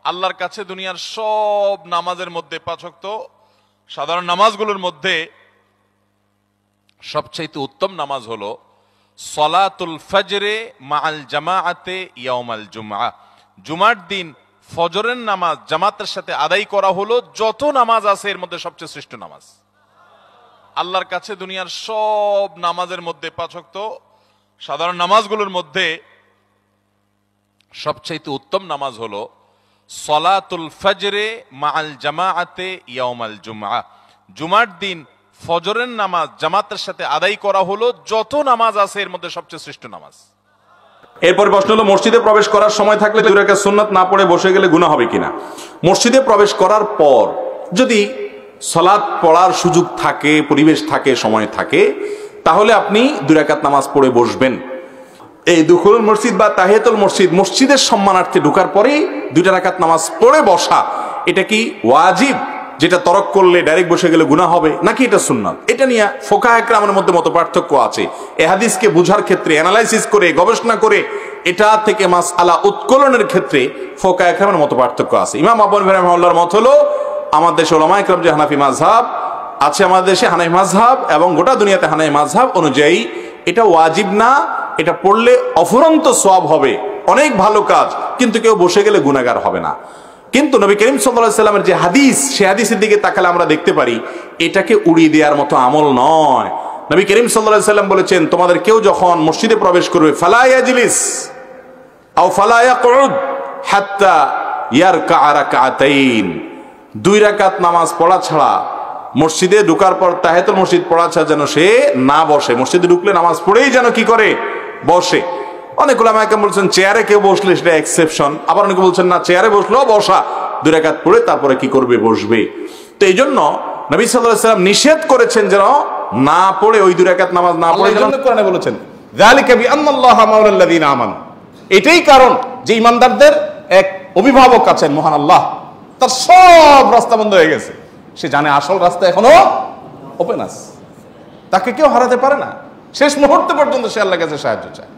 আল্লাহর কাছে দুনিয়ার সব নামাজের মধ্যে 5 ওয়াক্ত সাধারণ নামাজগুলোর মধ্যে সবচেয়ে উত্তম নামাজ হলো সলাতুল ফজরে মাআল জামাআতে ইয়াউমাল জুমআ। জুমার দিন ফজরের নামাজ জামাতের সাথে আদায় করা হলো যত নামাজ আছে এর মধ্যে সবচেয়ে শ্রেষ্ঠ নামাজ। আল্লাহর কাছে দুনিয়ার সব নামাজের মধ্যে 5 ওয়াক্ত সাধারণ নামাজগুলোর মধ্যে সবচেয়ে উত্তম নামাজ হলো সলাতুল ফজরে মাআল জামাআতে ইয়াউমাল জুমআ। জুমার দিন ফজরের নামাজ জামাতের সাথে আদায় করা হলো যত নামাজ আছে এর মধ্যে সবচেয়ে শ্রেষ্ঠ নামাজ। এরপর প্রশ্ন হলো, মসজিদে প্রবেশ করার সময় থাকলে 2 রাকাত সুন্নাত না পড়ে বসে গেলে গুনাহ হবে কিনা? মসজিদে প্রবেশ করার পর যদি সালাত পড়ার সুযোগ থাকে, পরিবেশ থাকে, সময় থাকে, তাহলে আপনি 2 রাকাত নামাজ পড়ে বসবেন। এই দুখুলুল মসজিদ বা তাহিয়াতুল মসজিদ, মসজিদের সম্মানার্থে ঢোকার পরেই 2 রাকাত নামাজ পড়ে বসা, এটা কি ওয়াজিব, যেটা তরক করলে ডাইরেক্ট বসে গেলে গুনাহ হবে, নাকি এটা সুন্নাত? এটা নিয়ে ফোকাহে কেরামের মধ্যে মত পার্থক্য আছে। এই হাদিসকে বোঝার ক্ষেত্রে অ্যানালাইসিস করে, গবেষণা করে এটা থেকে মাসআলা উত্তোলনের ক্ষেত্রে ফোকাহে কেরামের মত পার্থক্য আছে। ইমাম আবু হানিফা রাহিমাহুল্লাহর মত হলো, আমাদের দেশে উলামায়ে কেরাম যে হানাফি মাযহাব আছে, আমাদের দেশে হানাফি মাযহাব এবং গোটা দুনিয়াতে হানাফি মাযহাব অনুযায়ী এটা ওয়াজিব না, এটা পড়লে অফুরন্ত সওয়াব হবে, অনেক ভালো কাজ, কিন্তু কেউ বসে গেলে গুনাহগার হবে না। কিন্তু নবী করিম সাল্লাল্লাহু আলাইহি সাল্লামের যে হাদিস, সেই হাদিসের দিকে তাকালে আমরা দেখতে পারি এটাকে উড়িয়ে দেওয়ার মতো আমল নয়। নবী করিম সাল্লাল্লাহু আলাইহি সাল্লাম বলেছেন, তোমাদের কেউ যখন মসজিদে প্রবেশ করবে, ফালা ইয়াজলিস আও ফালা ইয়াকউদ হাত্তা ইয়ারকা রাকাতাইন, 2 রাকাত নামাজ পড়া ছাড়া, মসজিদে ঢোকার পর তাহিয়াতুল মসজিদ পড়া ছাড়া যেন সে না বসে। মসজিদে ঢুকলে নামাজ পড়েই যেন কি করে, বসে। অনেক উলামায়ে কেরাম বলছেন চেয়ারে কেউ বসলে সেটা এক্সেপশন, আবার অনেকে বলছেন না, চেয়ারে বসলেও বসা, 2 রাকাত পড়ে তারপরে কি করবে, বসবে। তো এই জন্য নবী সাল্লাল্লাহু আলাইহি সাল্লাম নিষেধ করেছেন যেন না পড়ে, ওই 2 রাকাত নামাজ না পড়ে। কোরআনে বলেছেন যালিকা বিআন্নাল্লাহা মাওলাল্লাযিনা আমানু, এটাই কারণ যে ইমানদারদের এক অভিভাবক আছেন মহান আল্লাহ, তার সব রাস্তা বন্ধ হয়ে গেছে, সে জানে আসল রাস্তা এখনো ওপেন আছে, তাকে কেউ হারাতে পারে না, শেষ মুহূর্ত পর্যন্ত সে আল্লাহর কাছে সাহায্য চায়।